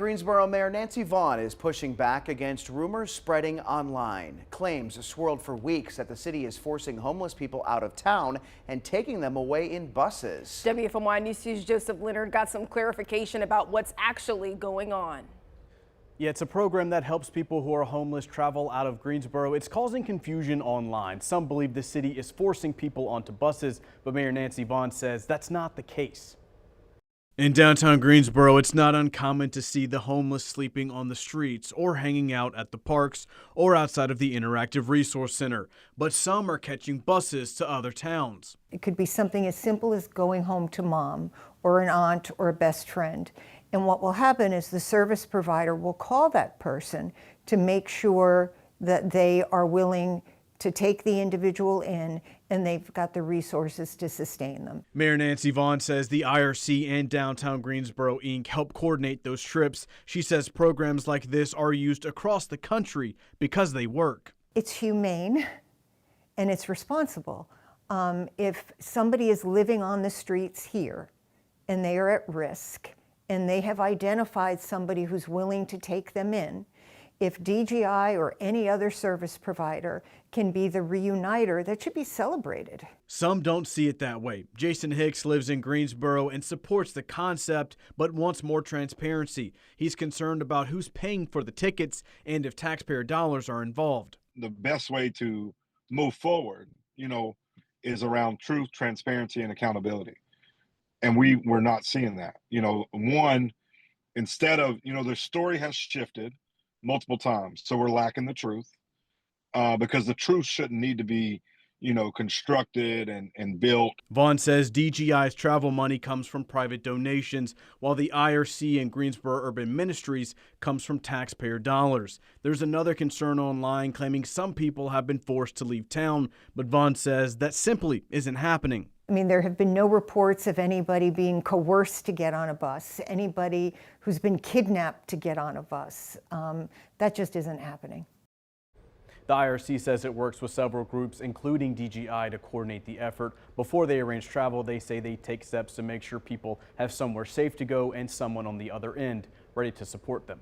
Greensboro Mayor Nancy Vaughn is pushing back against rumors spreading online. Claims swirled for weeks that the city is forcing homeless people out of town and taking them away in buses. WFMY News 2's Joseph Leonard got some clarification about what's actually going on. Yeah, it's a program that helps people who are homeless travel out of Greensboro. It's causing confusion online. Some believe the city is forcing people onto buses, but Mayor Nancy Vaughn says that's not the case. In downtown Greensboro, it's not uncommon to see the homeless sleeping on the streets or hanging out at the parks or outside of the Interactive Resource Center. But some are catching buses to other towns. It could be something as simple as going home to mom or an aunt or a best friend. And what will happen is the service provider will call that person to make sure that they are willing to take the individual in and they've got the resources to sustain them. Mayor Nancy Vaughn says the IRC and Downtown Greensboro Inc. help coordinate those trips. She says programs like this are used across the country because they work. It's humane and it's responsible. If somebody is living on the streets here and they are at risk and they have identified somebody who's willing to take them in, if DGI or any other service provider can be the reuniter, that should be celebrated. Some don't see it that way. Jason Hicks lives in Greensboro and supports the concept, but wants more transparency. He's concerned about who's paying for the tickets and if taxpayer dollars are involved. The best way to move forward, is around truth, transparency, and accountability. And we're not seeing that. One, instead of, the story has shifted multiple times. So we're lacking the truth because the truth shouldn't need to be, constructed and built. Vaughn says DGI's travel money comes from private donations, while the IRC and Greensboro Urban Ministries comes from taxpayer dollars. There's another concern online claiming some people have been forced to leave town, but Vaughn says that simply isn't happening. I mean, there have been no reports of anybody being coerced to get on a bus, anybody who's been kidnapped to get on a bus. That just isn't happening. The IRC says it works with several groups, including DGI, to coordinate the effort. Before they arrange travel, they say they take steps to make sure people have somewhere safe to go and someone on the other end ready to support them.